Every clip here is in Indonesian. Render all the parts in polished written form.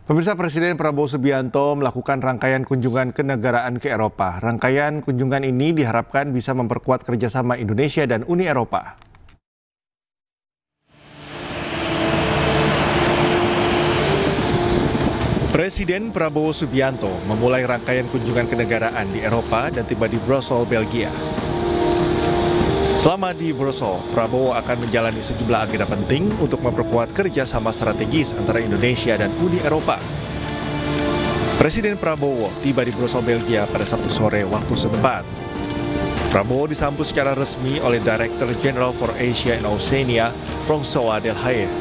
Pemirsa, Presiden Prabowo Subianto melakukan rangkaian kunjungan kenegaraan ke Eropa. Rangkaian kunjungan ini diharapkan bisa memperkuat kerjasama Indonesia dan Uni Eropa. Presiden Prabowo Subianto memulai rangkaian kunjungan kenegaraan di Eropa dan tiba di Brussels, Belgia. Selama di Brussels, Prabowo akan menjalani sejumlah agenda penting untuk memperkuat kerjasama strategis antara Indonesia dan Uni Eropa. Presiden Prabowo tiba di Brussels, Belgia pada Sabtu sore waktu setempat. Prabowo disambut secara resmi oleh Director General for Asia and Oceania, François Delhaye.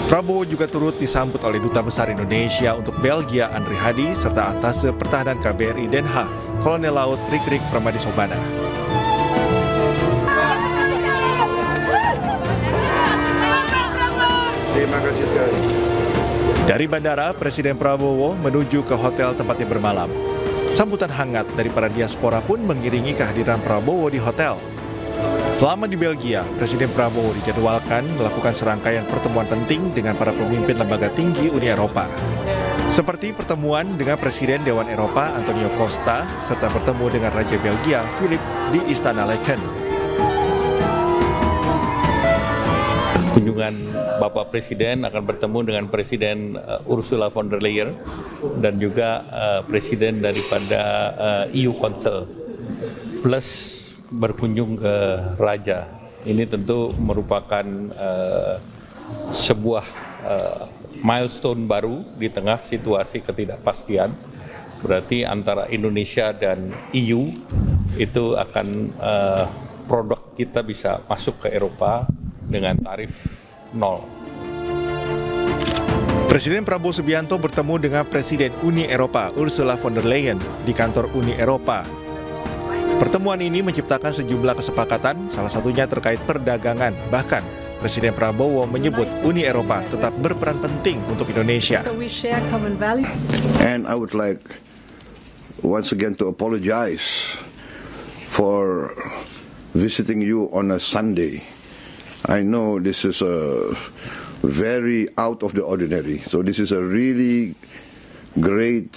Prabowo juga turut disambut oleh Duta Besar Indonesia untuk Belgia, Andri Hadi, serta Atase Pertahanan KBRI Den Haag, Kolonel Laut Rikrik Pramadisobana. Terima kasih sekali. Dari bandara, Presiden Prabowo menuju ke hotel tempatnya bermalam. Sambutan hangat dari para diaspora pun mengiringi kehadiran Prabowo di hotel. Selama di Belgia, Presiden Prabowo dijadwalkan melakukan serangkaian pertemuan penting dengan para pemimpin lembaga tinggi Uni Eropa. Seperti pertemuan dengan Presiden Dewan Eropa Antonio Costa, serta bertemu dengan Raja Belgia Philip di Istana Laken. Kunjungan Bapak Presiden akan bertemu dengan Presiden Ursula von der Leyen dan juga Presiden daripada EU Council, plus berkunjung ke Raja. Ini tentu merupakan sebuah milestone baru di tengah situasi ketidakpastian. Berarti antara Indonesia dan EU itu akan produk kita bisa masuk ke Eropa dengan tarif 0. Presiden Prabowo Subianto bertemu dengan Presiden Uni Eropa Ursula von der Leyen di kantor Uni Eropa. Pertemuan ini menciptakan sejumlah kesepakatan, salah satunya terkait perdagangan. Bahkan Presiden Prabowo menyebut Uni Eropa tetap berperan penting untuk Indonesia. And I would like once again to apologize for visiting you on a Sunday. I know this is a very out of the ordinary. So this is a really great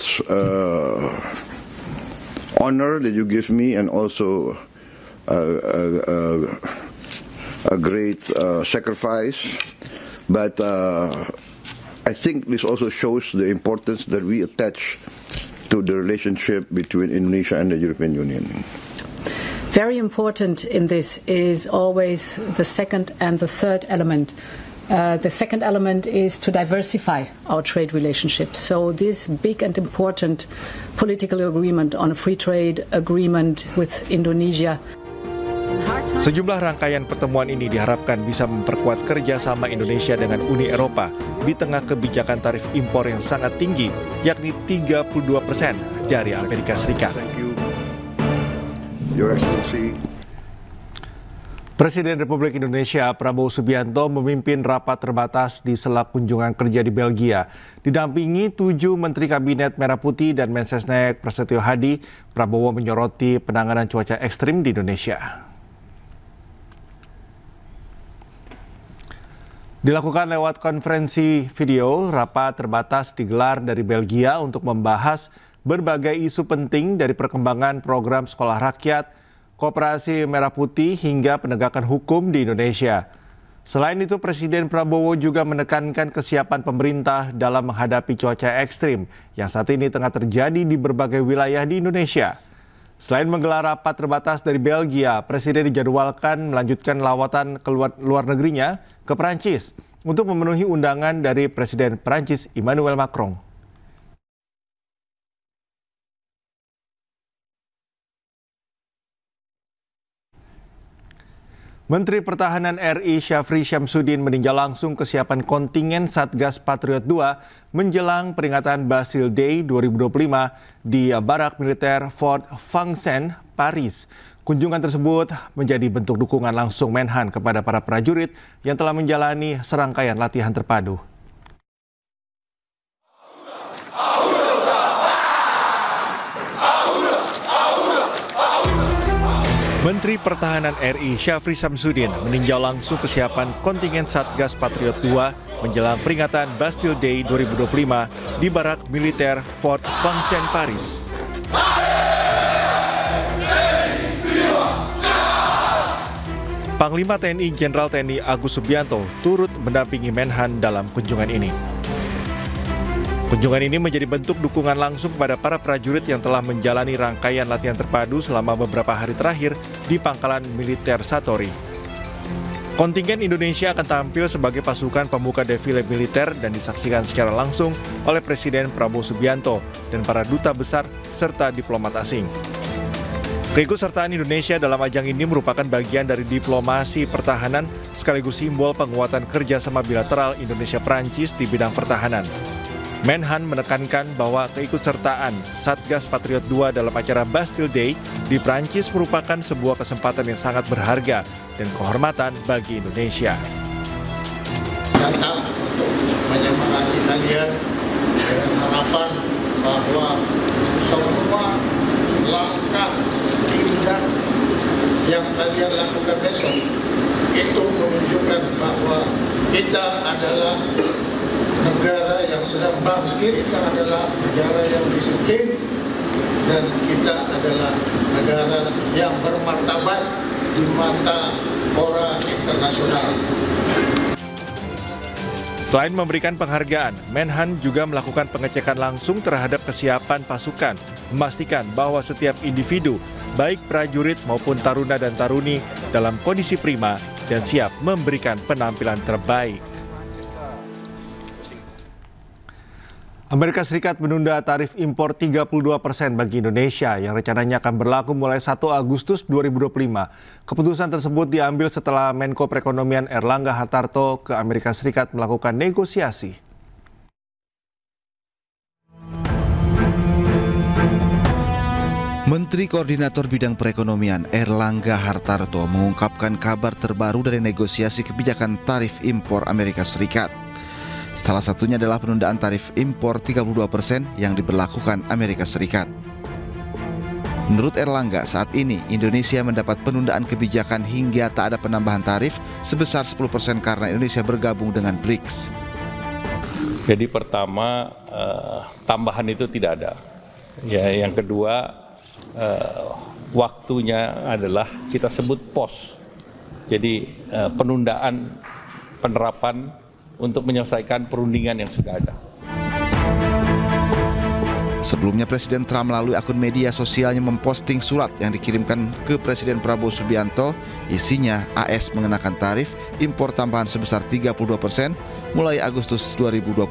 honor that you give me, and also a great sacrifice. But I think this also shows the importance that we attach to the relationship between Indonesia and the European Union. Very important in this is always the second and the third element. The second element is to diversify our trade relationships. So this big and important political agreement on a free trade agreement with Indonesia. Sejumlah rangkaian pertemuan ini diharapkan bisa memperkuat kerjasama Indonesia dengan Uni Eropa di tengah kebijakan tarif impor yang sangat tinggi, yakni 32% dari Amerika Serikat. Your Excellency. Presiden Republik Indonesia Prabowo Subianto memimpin rapat terbatas di sela kunjungan kerja di Belgia. Didampingi 7 Menteri Kabinet Merah Putih dan Mensesnek Prasetyo Hadi, Prabowo menyoroti penanganan cuaca ekstrim di Indonesia. Dilakukan lewat konferensi video, rapat terbatas digelar dari Belgia untuk membahas berbagai isu penting dari perkembangan program sekolah rakyat, Koperasi Merah Putih hingga penegakan hukum di Indonesia. Selain itu, Presiden Prabowo juga menekankan kesiapan pemerintah dalam menghadapi cuaca ekstrim yang saat ini tengah terjadi di berbagai wilayah di Indonesia. Selain menggelar rapat terbatas dari Belgia, Presiden dijadwalkan melanjutkan lawatan ke luar negerinya ke Perancis untuk memenuhi undangan dari Presiden Perancis Emmanuel Macron. Menteri Pertahanan RI Syafri Syamsuddin meninjau langsung kesiapan kontingen Satgas Patriot II menjelang peringatan Bastille Day 2025 di Barak Militer Fort Vincennes, Paris. Kunjungan tersebut menjadi bentuk dukungan langsung Menhan kepada para prajurit yang telah menjalani serangkaian latihan terpadu. Menteri Pertahanan RI Syafri Samsudin meninjau langsung kesiapan kontingen Satgas Patriot II menjelang peringatan Bastille Day 2025 di Barak Militer Fort Vincennes, Paris. Panglima TNI Jenderal TNI Agus Subianto turut mendampingi Menhan dalam kunjungan ini. Kunjungan ini menjadi bentuk dukungan langsung kepada para prajurit yang telah menjalani rangkaian latihan terpadu selama beberapa hari terakhir di Pangkalan Militer Satori. Kontingen Indonesia akan tampil sebagai pasukan pembuka defile militer dan disaksikan secara langsung oleh Presiden Prabowo Subianto dan para duta besar serta diplomat asing. Keikutsertaan Indonesia dalam ajang ini merupakan bagian dari diplomasi pertahanan sekaligus simbol penguatan kerjasama bilateral Indonesia-Perancis di bidang pertahanan. Menhan menekankan bahwa keikutsertaan Satgas Patriot II dalam acara Bastille Day di Prancis merupakan sebuah kesempatan yang sangat berharga dan kehormatan bagi Indonesia. Datang untuk menyemangati kalian dengan harapan bahwa semua langkah tindak yang kalian lakukan besok itu menunjukkan bahwa kita adalah negara yang sedang bangkit, kita adalah negara yang disiplin, dan kita adalah negara yang bermartabat di mata fora internasional. Selain memberikan penghargaan, Menhan juga melakukan pengecekan langsung terhadap kesiapan pasukan, memastikan bahwa setiap individu, baik prajurit maupun taruna dan taruni, dalam kondisi prima dan siap memberikan penampilan terbaik. Amerika Serikat menunda tarif impor 32% bagi Indonesia yang rencananya akan berlaku mulai 1 Agustus 2025. Keputusan tersebut diambil setelah Menko Perekonomian Erlangga Hartarto ke Amerika Serikat melakukan negosiasi. Menteri Koordinator Bidang Perekonomian Erlangga Hartarto mengungkapkan kabar terbaru dari negosiasi kebijakan tarif impor Amerika Serikat. Salah satunya adalah penundaan tarif impor 32% yang diberlakukan Amerika Serikat. Menurut Erlangga, saat ini Indonesia mendapat penundaan kebijakan hingga tak ada penambahan tarif sebesar 10% karena Indonesia bergabung dengan BRICS. Jadi pertama, tambahan itu tidak ada. Ya, yang kedua, waktunya adalah kita sebut pos. Jadi penundaan penerapan untuk menyelesaikan perundingan yang sudah ada. Sebelumnya Presiden Trump melalui akun media sosialnya memposting surat yang dikirimkan ke Presiden Prabowo Subianto. Isinya AS mengenakan tarif impor tambahan sebesar 32% mulai Agustus 2025.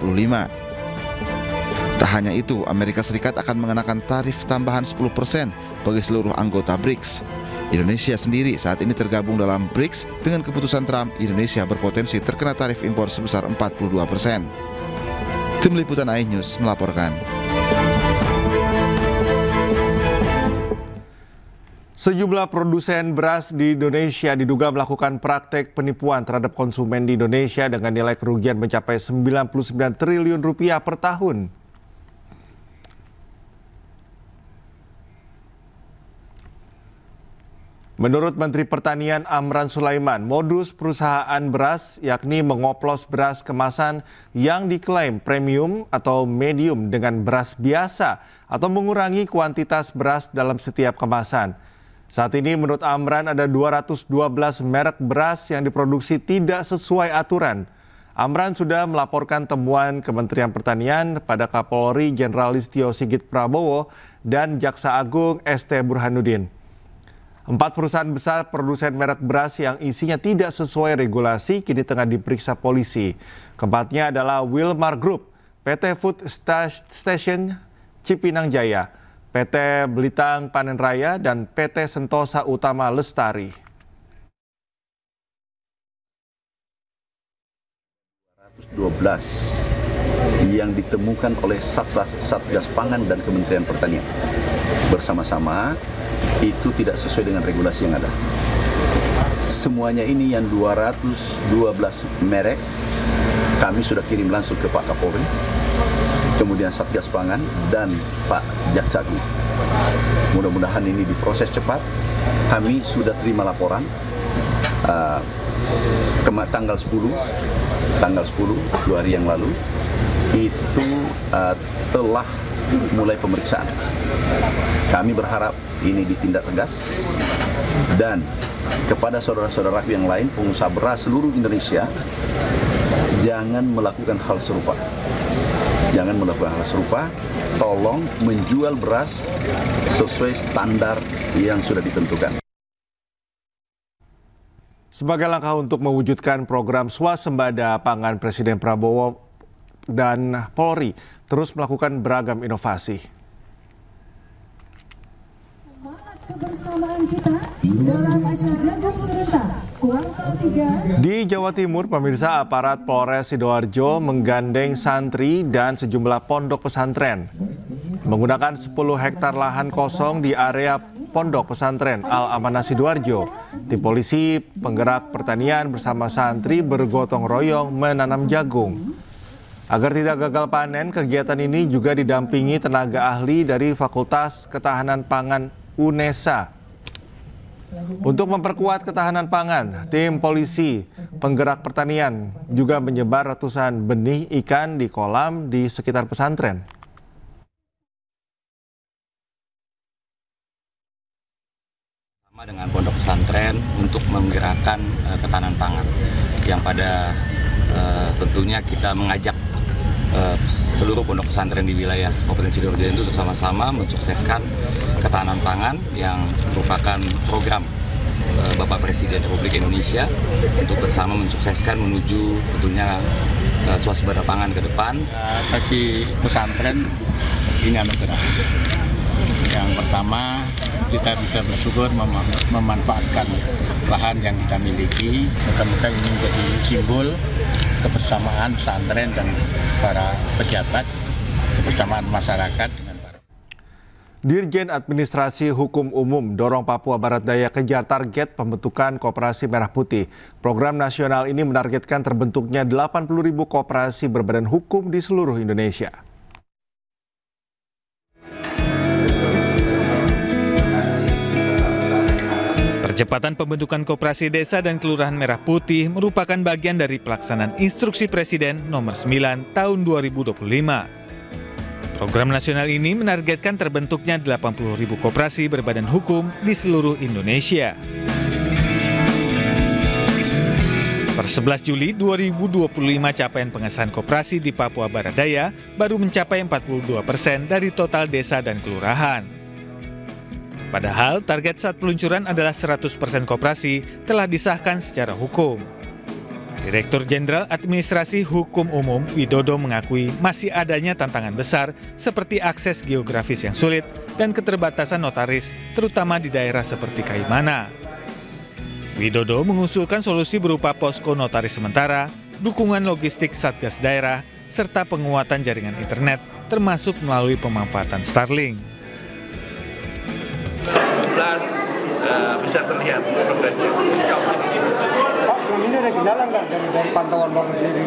Tak hanya itu, Amerika Serikat akan mengenakan tarif tambahan 10% bagi seluruh anggota BRICS. Indonesia sendiri saat ini tergabung dalam BRICS. Dengan keputusan Trump, Indonesia berpotensi terkena tarif impor sebesar 42%. Tim Liputan iNews melaporkan. Sejumlah produsen beras di Indonesia diduga melakukan praktek penipuan terhadap konsumen di Indonesia dengan nilai kerugian mencapai 99 triliun rupiah per tahun. Menurut Menteri Pertanian Amran Sulaiman, modus perusahaan beras yakni mengoplos beras kemasan yang diklaim premium atau medium dengan beras biasa atau mengurangi kuantitas beras dalam setiap kemasan. Saat ini menurut Amran ada 212 merek beras yang diproduksi tidak sesuai aturan. Amran sudah melaporkan temuan Kementerian Pertanian pada Kapolri Jenderal Listio Sigit Prabowo dan Jaksa Agung ST Burhanuddin. 4 perusahaan besar produsen merek beras yang isinya tidak sesuai regulasi kini tengah diperiksa polisi. Keempatnya adalah Wilmar Group, PT Food Station Cipinang Jaya, PT Belitang Panen Raya, dan PT Sentosa Utama Lestari. 12 yang ditemukan oleh Satgas Pangan dan Kementerian Pertanian bersama-sama itu tidak sesuai dengan regulasi yang ada. Semuanya ini yang 212 merek kami sudah kirim langsung ke Pak Kapolri, kemudian Satgas Pangan dan Pak Jaksa Agung. Mudah-mudahan ini diproses cepat. Kami sudah terima laporan tanggal 10, 2 hari yang lalu, itu telah mulai pemeriksaan. Kami berharap ini ditindak tegas dan kepada saudara-saudara yang lain, pengusaha beras seluruh Indonesia, jangan melakukan hal serupa. Tolong menjual beras sesuai standar yang sudah ditentukan. Sebagai langkah untuk mewujudkan program swasembada pangan, Presiden Prabowo dan Polri terus melakukan beragam inovasi. Kebersamaan kita dalam acara jagung serentak kuartal 3. Di Jawa Timur, pemirsa, aparat Polres Sidoarjo menggandeng santri dan sejumlah pondok pesantren menggunakan 10 hektar lahan kosong di area Pondok Pesantren Al-Amanah Sidoarjo. Tim polisi penggerak pertanian bersama santri bergotong royong menanam jagung. Agar tidak gagal panen, kegiatan ini juga didampingi tenaga ahli dari Fakultas Ketahanan Pangan UNESA. Untuk memperkuat ketahanan pangan, tim polisi penggerak pertanian juga menyebar ratusan benih ikan di kolam di sekitar pesantren. Sama dengan pondok pesantren untuk menggerakkan ketahanan pangan, yang pada tentunya kita mengajak seluruh pondok pesantren di wilayah Kabupaten Sidoarjo itu untuk sama-sama mensukseskan ketahanan pangan yang merupakan program Bapak Presiden Republik Indonesia untuk bersama mensukseskan menuju tentunya swasembada pangan ke depan. Bagi pesantren ini anugerah. Yang pertama, kita bisa bersyukur memanfaatkan lahan yang kita miliki. Mudah-mudahan ini menjadi simbol kebersamaan pesantren dan para pejabat, kebersamaan masyarakat. Dirjen Administrasi Hukum Umum dorong Papua Barat Daya kejar target pembentukan Koperasi Merah Putih. Program nasional ini menargetkan terbentuknya 80.000 koperasi berbadan hukum di seluruh Indonesia. Percepatan pembentukan koperasi desa dan kelurahan Merah Putih merupakan bagian dari pelaksanaan Instruksi Presiden Nomor 9 Tahun 2025. Program nasional ini menargetkan terbentuknya 80.000 koperasi berbadan hukum di seluruh Indonesia. Per 11 Juli 2025 capaian pengesahan koperasi di Papua Barat Daya baru mencapai 42% dari total desa dan kelurahan. Padahal target saat peluncuran adalah 100% koperasi telah disahkan secara hukum. Direktur Jenderal Administrasi Hukum Umum Widodo mengakui masih adanya tantangan besar seperti akses geografis yang sulit dan keterbatasan notaris, terutama di daerah seperti Kaimana. Widodo mengusulkan solusi berupa posko notaris sementara, dukungan logistik Satgas daerah, serta penguatan jaringan internet, termasuk melalui pemanfaatan Starlink. 2017 bisa terlihat progresnya. Pak, selama ini ada kendala nggak dari pantauan Bapak sendiri?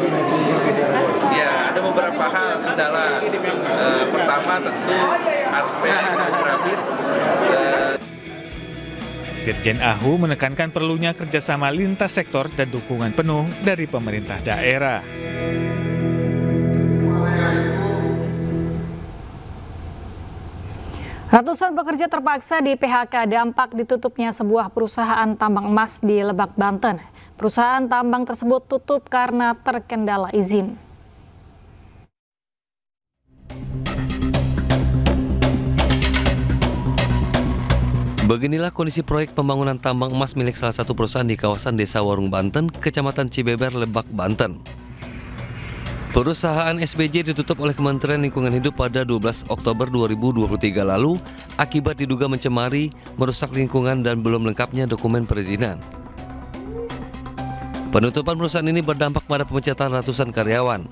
Ya, ada beberapa hal kendala. Pertama tentu aspek geografis. Dirjen AHU menekankan perlunya kerjasama lintas sektor dan dukungan penuh dari pemerintah daerah. Ratusan pekerja terpaksa di PHK dampak ditutupnya sebuah perusahaan tambang emas di Lebak, Banten. Perusahaan tambang tersebut tutup karena terkendala izin. Beginilah kondisi proyek pembangunan tambang emas milik salah satu perusahaan di kawasan Desa Warung Banten, Kecamatan Cibeber, Lebak, Banten. Perusahaan SBJ ditutup oleh Kementerian Lingkungan Hidup pada 12 Oktober 2023 lalu akibat diduga mencemari, merusak lingkungan dan belum lengkapnya dokumen perizinan. Penutupan perusahaan ini berdampak pada pemecatan ratusan karyawan.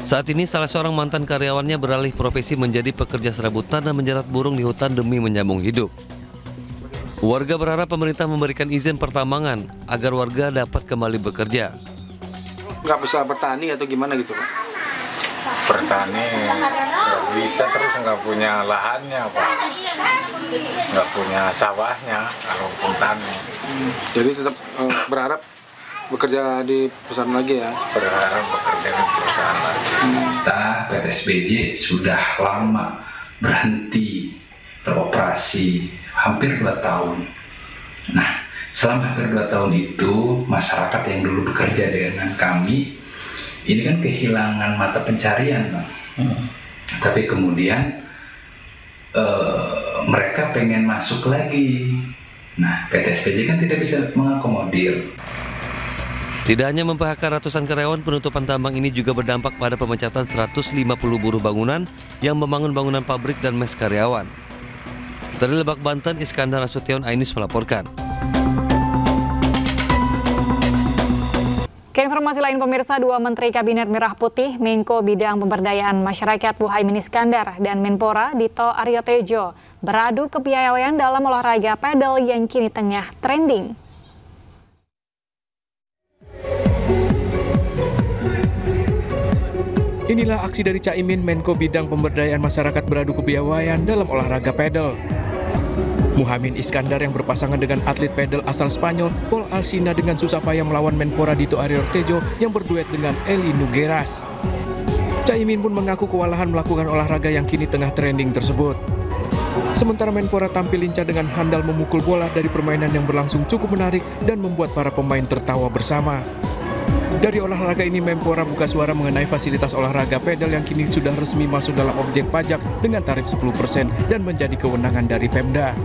Saat ini salah seorang mantan karyawannya beralih profesi menjadi pekerja serabutan dan menjerat burung di hutan demi menyambung hidup. Warga berharap pemerintah memberikan izin pertambangan agar warga dapat kembali bekerja. Nggak bisa bertani atau gimana gitu, Pak? Bertani nggak bisa terus, nggak punya lahannya, Pak. nggak punya sawahnya, kalau tani. Jadi tetap berharap bekerja di perusahaan lagi ya? Berharap bekerja di perusahaan lagi. Kita PTSBJ sudah lama berhenti beroperasi, hampir 2 tahun. Nah, selama hampir 2 tahun itu, masyarakat yang dulu bekerja dengan kami, ini kan kehilangan mata pencarian, Bang. Tapi kemudian mereka pengen masuk lagi. Nah, PTSBJ kan tidak bisa mengakomodir. Tidak hanya mem-PHK ratusan karyawan, penutupan tambang ini juga berdampak pada pemecatan 150 buruh bangunan yang membangun bangunan pabrik dan mes karyawan. Dari Lebak, Banten, Iskandar Nasution Ainis melaporkan. Ke informasi lain pemirsa, 2 Menteri Kabinet Merah Putih, Menko Bidang Pemberdayaan Masyarakat Muhaimin Iskandar dan Menpora Dito Aryo Tejo beradu kepiawaian dalam olahraga pedal yang kini tengah trending. Inilah aksi dari Caimin, Menko Bidang Pemberdayaan Masyarakat beradu kepiawaian dalam olahraga pedal. Muhaimin Iskandar yang berpasangan dengan atlet pedal asal Spanyol, Paul Alsina dengan susah payah melawan Menpora Dito Aryo Tejo yang berduet dengan Eli Nogueras. Caimin pun mengaku kewalahan melakukan olahraga yang kini tengah trending tersebut. Sementara Menpora tampil lincah dengan handal memukul bola dari permainan yang berlangsung cukup menarik dan membuat para pemain tertawa bersama. Dari olahraga ini, Menpora buka suara mengenai fasilitas olahraga pedal yang kini sudah resmi masuk dalam objek pajak dengan tarif 10% dan menjadi kewenangan dari Pemda.